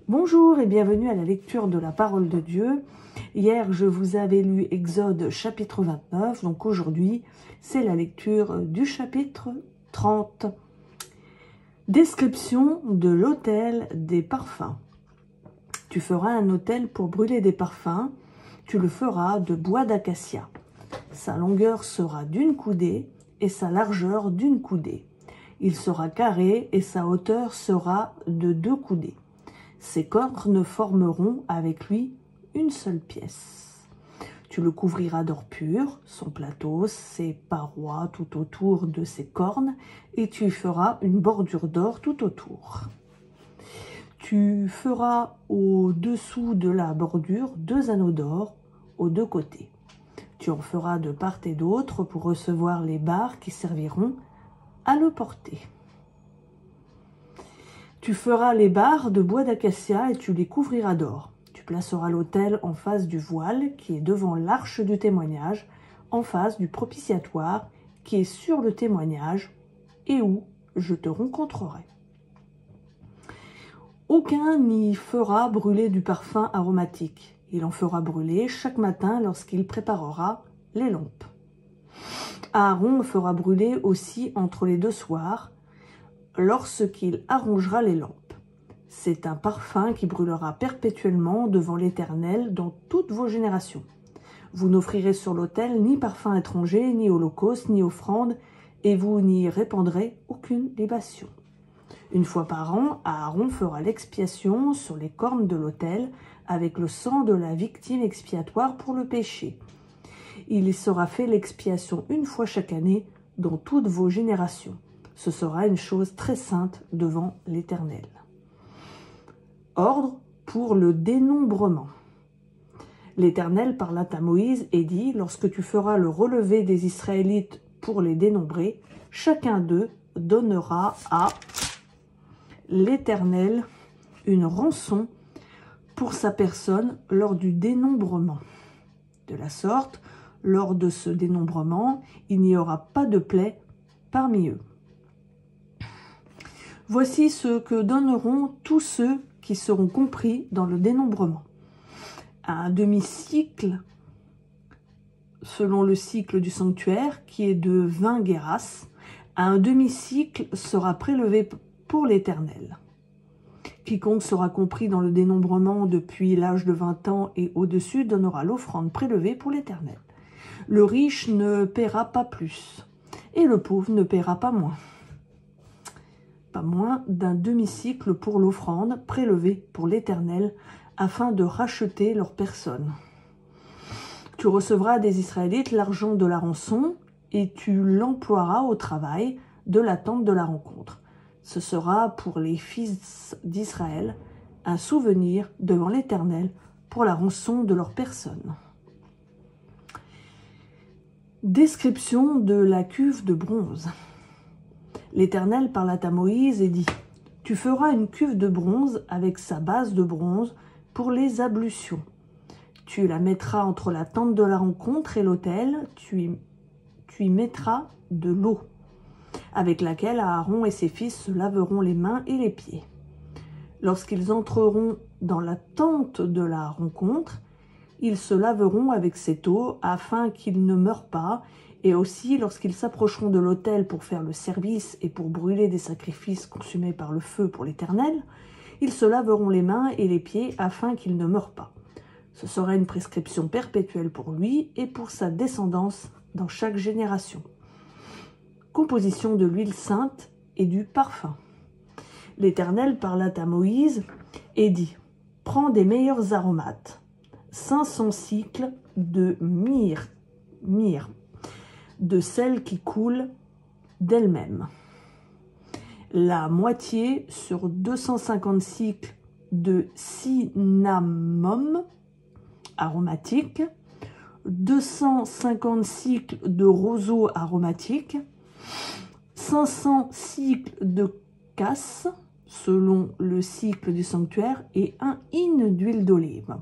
Bonjour et bienvenue à la lecture de la parole de Dieu. Hier, je vous avais lu Exode chapitre 29, donc aujourd'hui, c'est la lecture du chapitre 30. Description de l'autel des parfums. Tu feras un autel pour brûler des parfums, tu le feras de bois d'acacia. Sa longueur sera d'une coudée et sa largeur d'une coudée. Il sera carré et sa hauteur sera de 2 coudées. Ses cornes formeront avec lui une seule pièce. Tu le couvriras d'or pur, son plateau, ses parois tout autour de ses cornes, et tu feras une bordure d'or tout autour. Tu feras au-dessous de la bordure 2 anneaux d'or aux 2 côtés. Tu en feras de part et d'autre pour recevoir les barres qui serviront à le porter. Tu feras les barres de bois d'acacia et tu les couvriras d'or. Tu placeras l'autel en face du voile qui est devant l'arche du témoignage, en face du propitiatoire qui est sur le témoignage et où je te rencontrerai. Aucun n'y fera brûler du parfum aromatique. Il en fera brûler chaque matin lorsqu'il préparera les lampes. Aaron fera brûler aussi entre les 2 soirs, lorsqu'il arrangera les lampes. C'est un parfum qui brûlera perpétuellement devant l'Éternel dans toutes vos générations. Vous n'offrirez sur l'autel ni parfum étranger, ni holocauste, ni offrande, et vous n'y répandrez aucune libation. Une fois par an, Aaron fera l'expiation sur les cornes de l'autel avec le sang de la victime expiatoire pour le péché. Il y sera fait l'expiation une fois chaque année dans toutes vos générations. Ce sera une chose très sainte devant l'Éternel. Ordre pour le dénombrement. L'Éternel parla à Moïse et dit, lorsque tu feras le relevé des Israélites pour les dénombrer, chacun d'eux donnera à l'Éternel une rançon pour sa personne lors du dénombrement. De la sorte, lors de ce dénombrement, il n'y aura pas de plaie parmi eux. Voici ce que donneront tous ceux qui seront compris dans le dénombrement. Un demi-cycle, selon le cycle du sanctuaire, qui est de 20 guérasses, un demi-cycle sera prélevé pour l'Éternel. Quiconque sera compris dans le dénombrement depuis l'âge de 20 ans et au-dessus donnera l'offrande prélevée pour l'Éternel. Le riche ne paiera pas plus, et le pauvre ne paiera pas moins. Pas moins d'un demi-cycle pour l'offrande prélevée pour l'Éternel, afin de racheter leur personne. Tu recevras des Israélites l'argent de la rançon, et tu l'emploieras au travail de la tente de la rencontre. Ce sera pour les fils d'Israël un souvenir devant l'Éternel pour la rançon de leur personne. Description de la cuve de bronze. L'Éternel parla à Moïse et dit, « Tu feras une cuve de bronze avec sa base de bronze pour les ablutions. Tu la mettras entre la tente de la rencontre et l'autel, tu y mettras de l'eau, avec laquelle Aaron et ses fils se laveront les mains et les pieds. Lorsqu'ils entreront dans la tente de la rencontre, ils se laveront avec cette eau afin qu'ils ne meurent pas, et aussi lorsqu'ils s'approcheront de l'autel pour faire le service et pour brûler des sacrifices consumés par le feu pour l'Éternel, ils se laveront les mains et les pieds afin qu'ils ne meurent pas. Ce sera une prescription perpétuelle pour lui et pour sa descendance dans chaque génération. Composition de l'huile sainte et du parfum. L'Éternel parla à Moïse et dit, « Prends des meilleurs aromates, 500 cycles de myrrhe, de celle qui coule d'elle-même. La moitié sur 250 cycles de cinnamome aromatique, 250 cycles de roseau aromatique, 500 cycles de cassis, selon le cycle du sanctuaire, et 1 hin d'huile d'olive.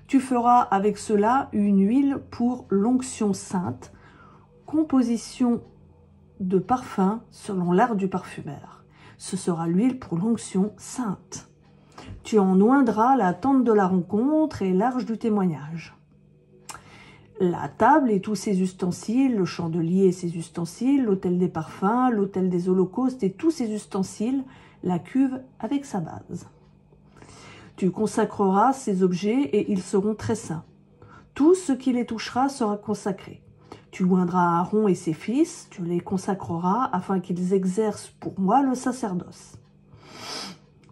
Tu feras avec cela une huile pour l'onction sainte, composition de parfum selon l'art du parfumeur. Ce sera l'huile pour l'onction sainte. Tu en oindras la tente de la rencontre et l'arche du témoignage. La table et tous ses ustensiles, le chandelier et ses ustensiles, l'autel des parfums, l'autel des holocaustes et tous ses ustensiles, la cuve avec sa base. Tu consacreras ces objets et ils seront très saints. Tout ce qui les touchera sera consacré. Tu oindras Aaron et ses fils, tu les consacreras afin qu'ils exercent pour moi le sacerdoce.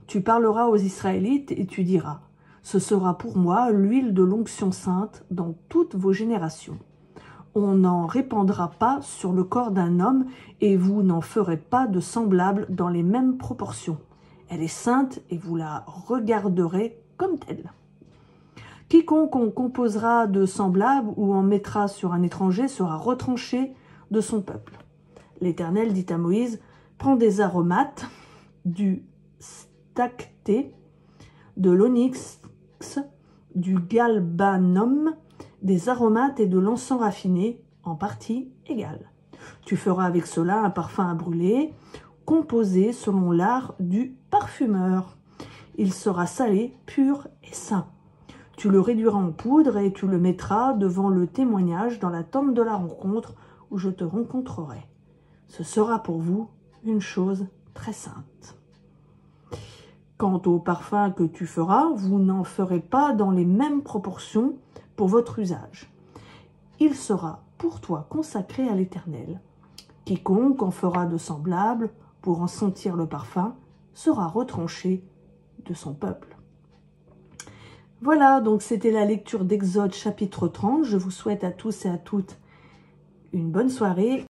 Tu parleras aux Israélites et tu diras, ce sera pour moi l'huile de l'onction sainte dans toutes vos générations. On n'en répandra pas sur le corps d'un homme et vous n'en ferez pas de semblable dans les mêmes proportions. Elle est sainte et vous la regarderez comme telle. Quiconque en composera de semblable ou en mettra sur un étranger sera retranché de son peuple. L'Éternel dit à Moïse, prends des aromates, du stacté, de l'onyx, du galbanum, des aromates et de l'encens raffiné en partie égale. Tu feras avec cela un parfum à brûler, composé selon l'art du parfumeur. Il sera salé, pur et saint. Tu le réduiras en poudre et tu le mettras devant le témoignage dans la tente de la rencontre où je te rencontrerai. Ce sera pour vous une chose très sainte. Quant au parfum que tu feras, vous n'en ferez pas dans les mêmes proportions pour votre usage. Il sera pour toi consacré à l'Éternel. Quiconque en fera de semblable pour en sentir le parfum sera retranché de son peuple. Voilà, donc c'était la lecture d'Exode chapitre 30. Je vous souhaite à tous et à toutes une bonne soirée.